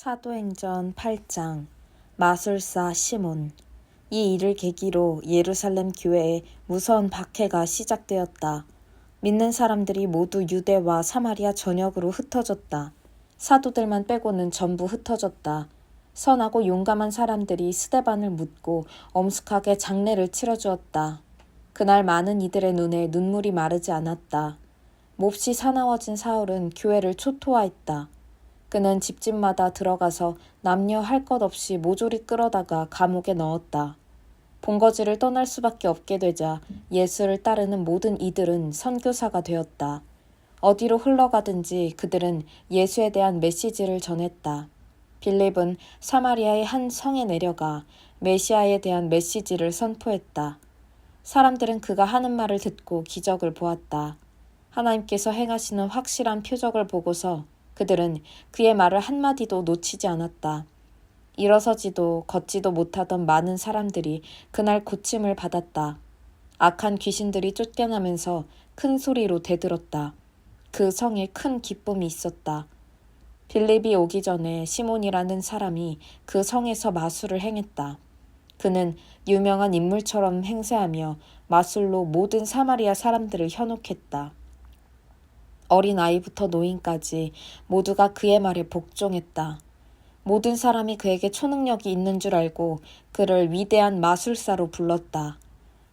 사도행전 8장 마술사 시몬. 이 일을 계기로 예루살렘 교회에 무서운 박해가 시작되었다. 믿는 사람들이 모두 유대와 사마리아 전역으로 흩어졌다. 사도들만 빼고는 전부 흩어졌다. 선하고 용감한 사람들이 스데반을 묻고 엄숙하게 장례를 치러주었다. 그날 많은 이들의 눈에 눈물이 마르지 않았다. 몹시 사나워진 사울은 교회를 초토화했다. 그는 집집마다 들어가서 남녀 할 것 없이 모조리 끌어다가 감옥에 넣었다. 본거지를 떠날 수밖에 없게 되자 예수를 따르는 모든 이들은 선교사가 되었다. 어디로 흘러가든지 그들은 예수에 대한 메시지를 전했다. 빌립은 사마리아의 한 성에 내려가 메시아에 대한 메시지를 선포했다. 사람들은 그가 하는 말을 듣고 기적을 보았다. 하나님께서 행하시는 확실한 표적을 보고서 그들은 그의 말을 한마디도 놓치지 않았다. 일어서지도 걷지도 못하던 많은 사람들이 그날 고침을 받았다. 악한 귀신들이 쫓겨나면서 큰 소리로 대들었다. 그 성에 큰 기쁨이 있었다. 빌립이 오기 전에 시몬이라는 사람이 그 성에서 마술을 행했다. 그는 유명한 인물처럼 행세하며 마술로 모든 사마리아 사람들을 현혹했다. 어린 아이부터 노인까지 모두가 그의 말에 복종했다. 모든 사람이 그에게 초능력이 있는 줄 알고 그를 위대한 마술사로 불렀다.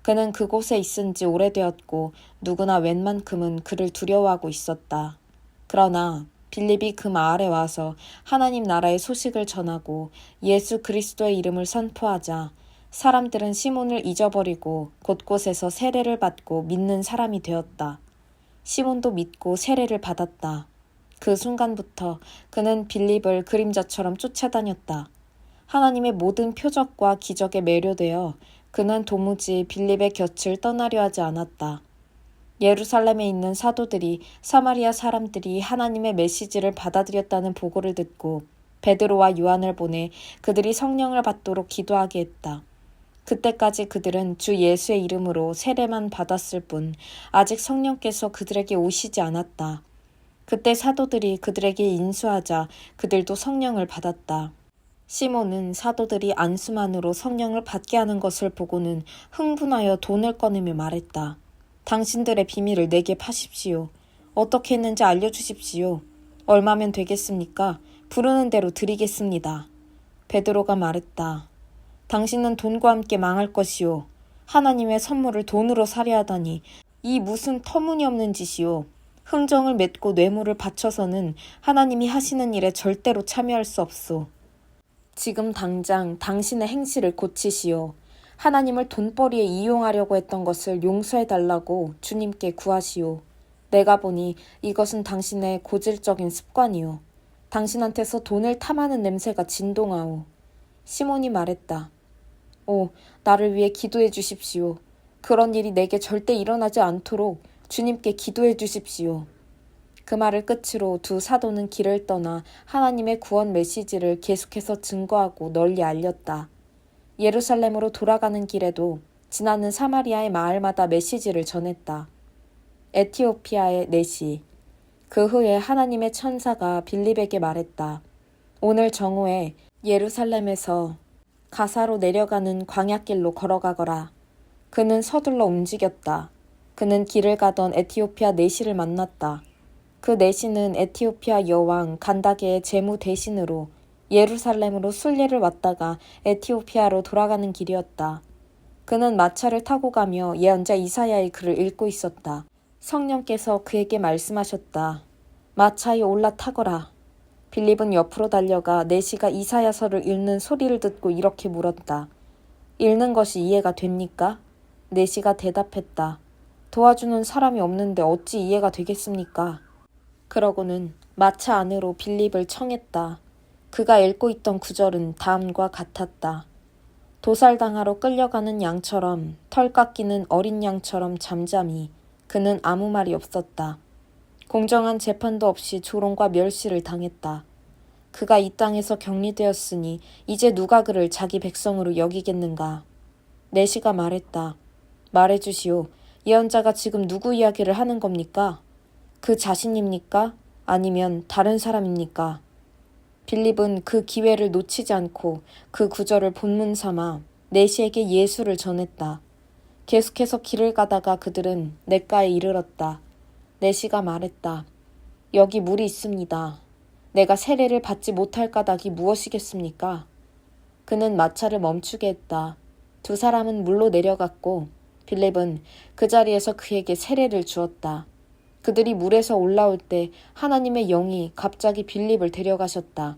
그는 그곳에 있은 지 오래되었고 누구나 웬만큼은 그를 두려워하고 있었다. 그러나 빌립이 그 마을에 와서 하나님 나라의 소식을 전하고 예수 그리스도의 이름을 선포하자 사람들은 시몬을 잊어버리고 곳곳에서 세례를 받고 믿는 사람이 되었다. 시몬도 믿고 세례를 받았다. 그 순간부터 그는 빌립을 그림자처럼 쫓아다녔다. 하나님의 모든 표적과 기적에 매료되어 그는 도무지 빌립의 곁을 떠나려 하지 않았다. 예루살렘에 있는 사도들이 사마리아 사람들이 하나님의 메시지를 받아들였다는 보고를 듣고 베드로와 요한을 보내 그들이 성령을 받도록 기도하게 했다. 그때까지 그들은 주 예수의 이름으로 세례만 받았을 뿐 아직 성령께서 그들에게 오시지 않았다. 그때 사도들이 그들에게 인수하자 그들도 성령을 받았다. 시몬은 사도들이 안수만으로 성령을 받게 하는 것을 보고는 흥분하여 돈을 꺼내며 말했다. 당신들의 비밀을 내게 파십시오. 어떻게 했는지 알려주십시오. 얼마면 되겠습니까? 부르는 대로 드리겠습니다. 베드로가 말했다. 당신은 돈과 함께 망할 것이요. 하나님의 선물을 돈으로 사려 하다니 이 무슨 터무니없는 짓이요. 흥정을 맺고 뇌물을 바쳐서는 하나님이 하시는 일에 절대로 참여할 수 없소. 지금 당장 당신의 행실을 고치시오. 하나님을 돈벌이에 이용하려고 했던 것을 용서해달라고 주님께 구하시오. 내가 보니 이것은 당신의 고질적인 습관이오. 당신한테서 돈을 탐하는 냄새가 진동하오. 시몬이 말했다. 오, 나를 위해 기도해 주십시오. 그런 일이 내게 절대 일어나지 않도록 주님께 기도해 주십시오. 그 말을 끝으로 두 사도는 길을 떠나 하나님의 구원 메시지를 계속해서 증거하고 널리 알렸다. 예루살렘으로 돌아가는 길에도 지나는 사마리아의 마을마다 메시지를 전했다. 에티오피아의 내시. 그 후에 하나님의 천사가 빌립에게 말했다. 오늘 정오에 예루살렘에서 가사로 내려가는 광야길로 걸어가거라. 그는 서둘러 움직였다. 그는 길을 가던 에티오피아 내시를 만났다. 그 내시는 에티오피아 여왕 간다게의 제무 대신으로 예루살렘으로 순례를 왔다가 에티오피아로 돌아가는 길이었다. 그는 마차를 타고 가며 예언자 이사야의 글을 읽고 있었다. 성령께서 그에게 말씀하셨다. 마차에 올라타거라. 빌립은 옆으로 달려가 내시가 이사야서를 읽는 소리를 듣고 이렇게 물었다. 읽는 것이 이해가 됩니까? 내시가 대답했다. 도와주는 사람이 없는데 어찌 이해가 되겠습니까? 그러고는 마차 안으로 빌립을 청했다. 그가 읽고 있던 구절은 다음과 같았다. 도살당하러 끌려가는 양처럼 털 깎이는 어린 양처럼 잠잠히 그는 아무 말이 없었다. 공정한 재판도 없이 조롱과 멸시를 당했다. 그가 이 땅에서 격리되었으니 이제 누가 그를 자기 백성으로 여기겠는가. 내시가 말했다. 말해주시오. 예언자가 지금 누구 이야기를 하는 겁니까? 그 자신입니까? 아니면 다른 사람입니까? 빌립은 그 기회를 놓치지 않고 그 구절을 본문 삼아 내시에게 예수를 전했다. 계속해서 길을 가다가 그들은 냇가에 이르렀다. 내시가 말했다. 여기 물이 있습니다. 내가 세례를 받지 못할 까닭이 무엇이겠습니까? 그는 마차를 멈추게 했다. 두 사람은 물로 내려갔고 빌립은 그 자리에서 그에게 세례를 주었다. 그들이 물에서 올라올 때 하나님의 영이 갑자기 빌립을 데려가셨다.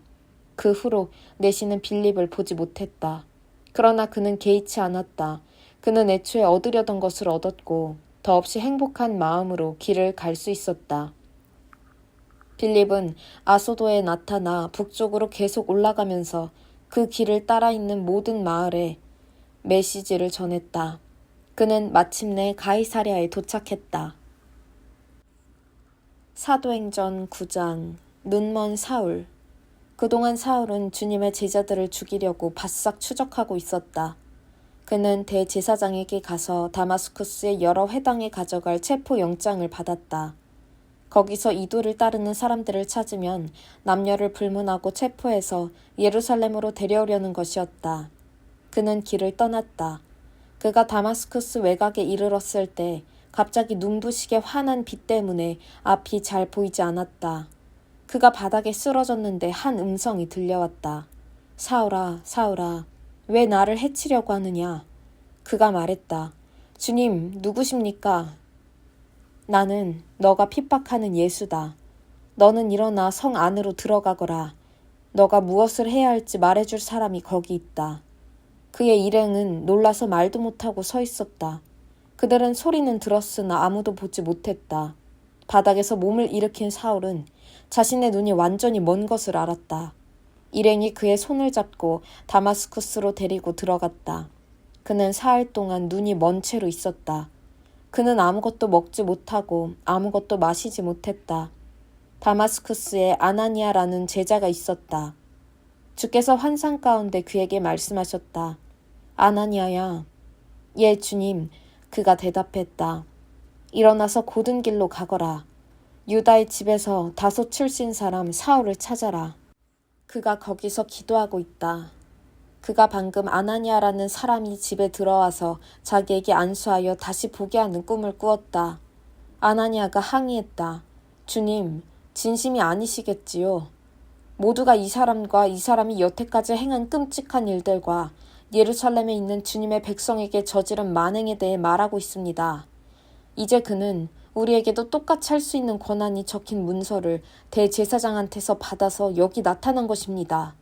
그 후로 내시는 빌립을 보지 못했다. 그러나 그는 개의치 않았다. 그는 애초에 얻으려던 것을 얻었고 더없이 행복한 마음으로 길을 갈 수 있었다. 빌립은 아소도에 나타나 북쪽으로 계속 올라가면서 그 길을 따라 있는 모든 마을에 메시지를 전했다. 그는 마침내 가이사랴에 도착했다. 사도행전 9장. 눈먼 사울. 그동안 사울은 주님의 제자들을 죽이려고 바싹 추적하고 있었다. 그는 대제사장에게 가서 다마스쿠스의 여러 회당에 가져갈 체포영장을 받았다. 거기서 이도를 따르는 사람들을 찾으면 남녀를 불문하고 체포해서 예루살렘으로 데려오려는 것이었다. 그는 길을 떠났다. 그가 다마스쿠스 외곽에 이르렀을 때 갑자기 눈부시게 환한 빛 때문에 앞이 잘 보이지 않았다. 그가 바닥에 쓰러졌는데 한 음성이 들려왔다. 사울아, 사울아, 왜 나를 해치려고 하느냐? 그가 말했다. 주님, 누구십니까? 나는 너가 핍박하는 예수다. 너는 일어나 성 안으로 들어가거라. 너가 무엇을 해야 할지 말해줄 사람이 거기 있다. 그의 일행은 놀라서 말도 못하고 서 있었다. 그들은 소리는 들었으나 아무도 보지 못했다. 바닥에서 몸을 일으킨 사울은 자신의 눈이 완전히 먼 것을 알았다. 일행이 그의 손을 잡고 다마스쿠스로 데리고 들어갔다. 그는 사흘 동안 눈이 먼 채로 있었다. 그는 아무것도 먹지 못하고 아무것도 마시지 못했다. 다마스쿠스에 아나니아라는 제자가 있었다. 주께서 환상 가운데 그에게 말씀하셨다. 아나니아야. 예, 주님. 그가 대답했다. 일어나서 고든 길로 가거라. 유다의 집에서 다소 출신 사람 사울을 찾아라. 그가 거기서 기도하고 있다. 그가 방금 아나니아라는 사람이 집에 들어와서 자기에게 안수하여 다시 보게 하는 꿈을 꾸었다. 아나니아가 항의했다. 주님, 진심이 아니시겠지요. 모두가 이 사람과 이 사람이 여태까지 행한 끔찍한 일들과 예루살렘에 있는 주님의 백성에게 저지른 만행에 대해 말하고 있습니다. 이제 그는 우리에게도 똑같이 할 수 있는 권한이 적힌 문서를 대제사장한테서 받아서 여기 나타난 것입니다.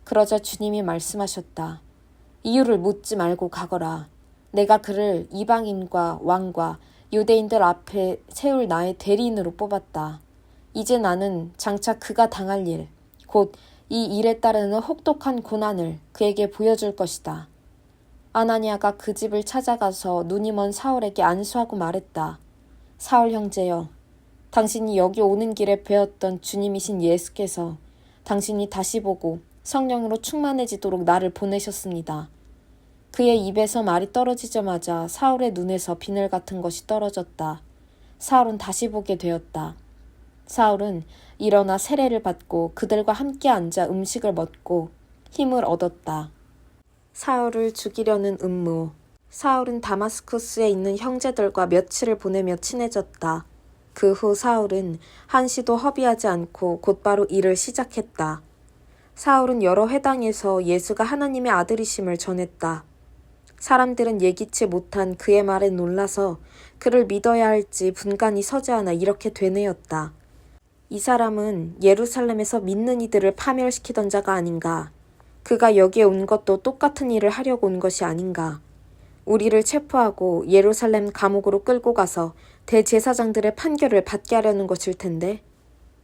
그러자 주님이 말씀하셨다. 이유를 묻지 말고 가거라. 내가 그를 이방인과 왕과 유대인들 앞에 세울 나의 대리인으로 뽑았다. 이제 나는 장차 그가 당할 일, 곧 이 일에 따르는 혹독한 고난을 그에게 보여줄 것이다. 아나니아가 그 집을 찾아가서 눈이 먼 사울에게 안수하고 말했다. 사울 형제여, 당신이 여기 오는 길에 뵈었던 주님이신 예수께서 당신이 다시 보고 성령으로 충만해지도록 나를 보내셨습니다. 그의 입에서 말이 떨어지자마자 사울의 눈에서 비늘 같은 것이 떨어졌다. 사울은 다시 보게 되었다. 사울은 일어나 세례를 받고 그들과 함께 앉아 음식을 먹고 힘을 얻었다. 사울을 죽이려는 음모. 사울은 다마스쿠스에 있는 형제들과 며칠을 보내며 친해졌다. 그 후 사울은 한시도 허비하지 않고 곧바로 일을 시작했다. 사울은 여러 회당에서 예수가 하나님의 아들이심을 전했다. 사람들은 예기치 못한 그의 말에 놀라서 그를 믿어야 할지 분간이 서지 않아 이렇게 되뇌었다. 이 사람은 예루살렘에서 믿는 이들을 파멸시키던 자가 아닌가. 그가 여기에 온 것도 똑같은 일을 하려고 온 것이 아닌가. 우리를 체포하고 예루살렘 감옥으로 끌고 가서 대제사장들의 판결을 받게 하려는 것일 텐데.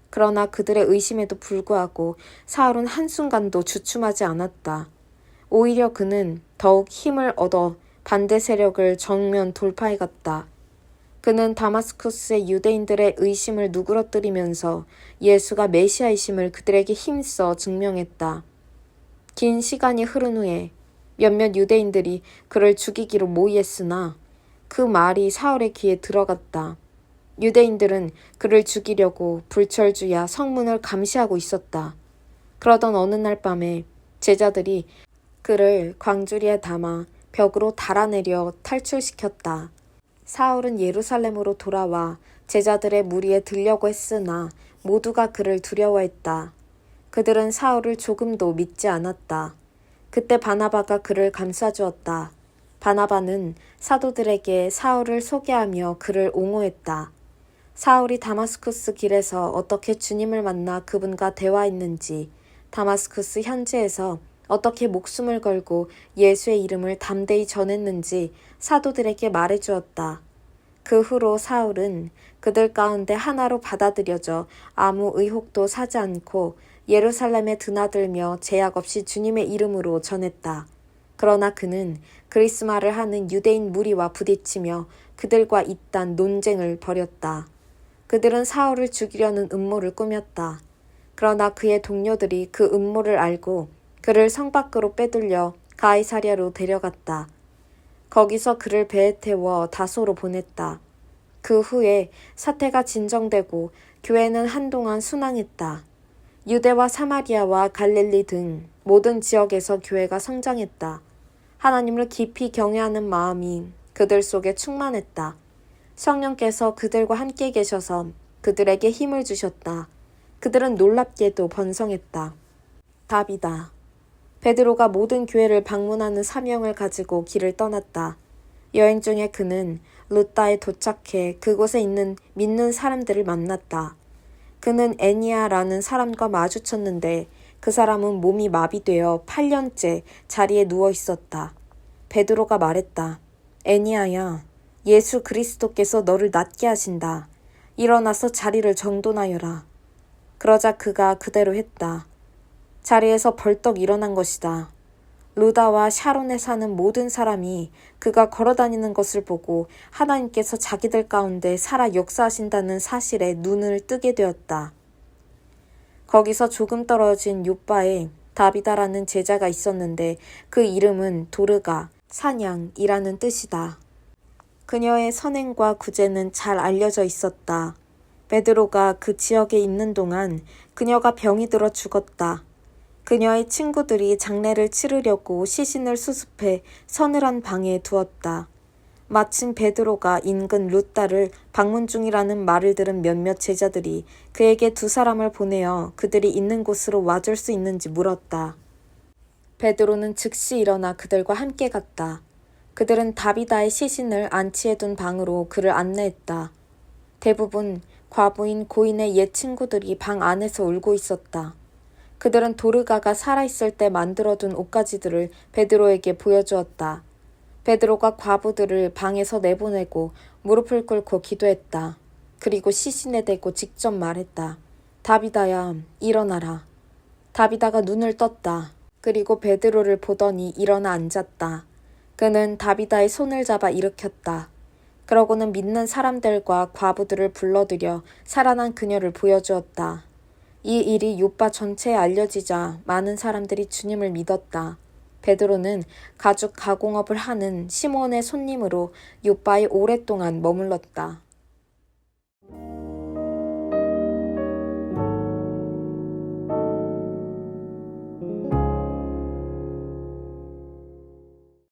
그러나 그들의 의심에도 불구하고 사울은 한순간도 주춤하지 않았다. 오히려 그는 더욱 힘을 얻어 반대 세력을 정면 돌파해갔다. 그는 다마스쿠스의 유대인들의 의심을 누그러뜨리면서 예수가 메시아이심을 그들에게 힘써 증명했다. 긴 시간이 흐른 후에 몇몇 유대인들이 그를 죽이기로 모의했으나 그 말이 사울의 귀에 들어갔다. 유대인들은 그를 죽이려고 불철주야 성문을 감시하고 있었다. 그러던 어느 날 밤에 제자들이 그를 광주리에 담아 벽으로 달아내려 탈출시켰다. 사울은 예루살렘으로 돌아와 제자들의 무리에 들려고 했으나 모두가 그를 두려워했다. 그들은 사울을 조금도 믿지 않았다. 그때 바나바가 그를 감싸주었다. 바나바는 사도들에게 사울을 소개하며 그를 옹호했다. 사울이 다마스쿠스 길에서 어떻게 주님을 만나 그분과 대화했는지, 다마스쿠스 현지에서 어떻게 목숨을 걸고 예수의 이름을 담대히 전했는지 사도들에게 말해주었다. 그 후로 사울은 그들 가운데 하나로 받아들여져 아무 의혹도 사지 않고 예루살렘에 드나들며 제약 없이 주님의 이름으로 전했다. 그러나 그는 그리스마를 하는 유대인 무리와 부딪히며 그들과 잇단 논쟁을 벌였다. 그들은 사울을 죽이려는 음모를 꾸몄다. 그러나 그의 동료들이 그 음모를 알고 그를 성 밖으로 빼돌려 가이사랴로 데려갔다. 거기서 그를 배에 태워 다소로 보냈다. 그 후에 사태가 진정되고 교회는 한동안 순항했다. 유대와 사마리아와 갈릴리 등 모든 지역에서 교회가 성장했다. 하나님을 깊이 경외하는 마음이 그들 속에 충만했다. 성령께서 그들과 함께 계셔서 그들에게 힘을 주셨다. 그들은 놀랍게도 번성했다. 답이다. 베드로가 모든 교회를 방문하는 사명을 가지고 길을 떠났다. 여행 중에 그는 루다에 도착해 그곳에 있는 믿는 사람들을 만났다. 그는 애니아라는 사람과 마주쳤는데 그 사람은 몸이 마비되어 8년째 자리에 누워 있었다. 베드로가 말했다. 애니아야, 예수 그리스도께서 너를 낫게 하신다. 일어나서 자리를 정돈하여라. 그러자 그가 그대로 했다. 자리에서 벌떡 일어난 것이다. 루다와 샤론에 사는 모든 사람이 그가 걸어다니는 것을 보고 하나님께서 자기들 가운데 살아 역사하신다는 사실에 눈을 뜨게 되었다. 거기서 조금 떨어진 요바에 다비다라는 제자가 있었는데 그 이름은 도르가, 사냥이라는 뜻이다. 그녀의 선행과 구제는 잘 알려져 있었다. 베드로가 그 지역에 있는 동안 그녀가 병이 들어 죽었다. 그녀의 친구들이 장례를 치르려고 시신을 수습해 서늘한 방에 두었다. 마침 베드로가 인근 루다를 방문 중이라는 말을 들은 몇몇 제자들이 그에게 두 사람을 보내어 그들이 있는 곳으로 와줄 수 있는지 물었다. 베드로는 즉시 일어나 그들과 함께 갔다. 그들은 다비다의 시신을 안치해둔 방으로 그를 안내했다. 대부분 과부인 고인의 옛 친구들이 방 안에서 울고 있었다. 그들은 도르가가 살아있을 때 만들어둔 옷가지들을 베드로에게 보여주었다. 베드로가 과부들을 방에서 내보내고 무릎을 꿇고 기도했다. 그리고 시신에 대고 직접 말했다. 다비다야, 일어나라. 다비다가 눈을 떴다. 그리고 베드로를 보더니 일어나 앉았다. 그는 다비다의 손을 잡아 일으켰다. 그러고는 믿는 사람들과 과부들을 불러들여 살아난 그녀를 보여주었다. 이 일이 요빠 전체에 알려지자 많은 사람들이 주님을 믿었다. 베드로는 가죽 가공업을 하는 시몬의 손님으로 요빠에 오랫동안 머물렀다.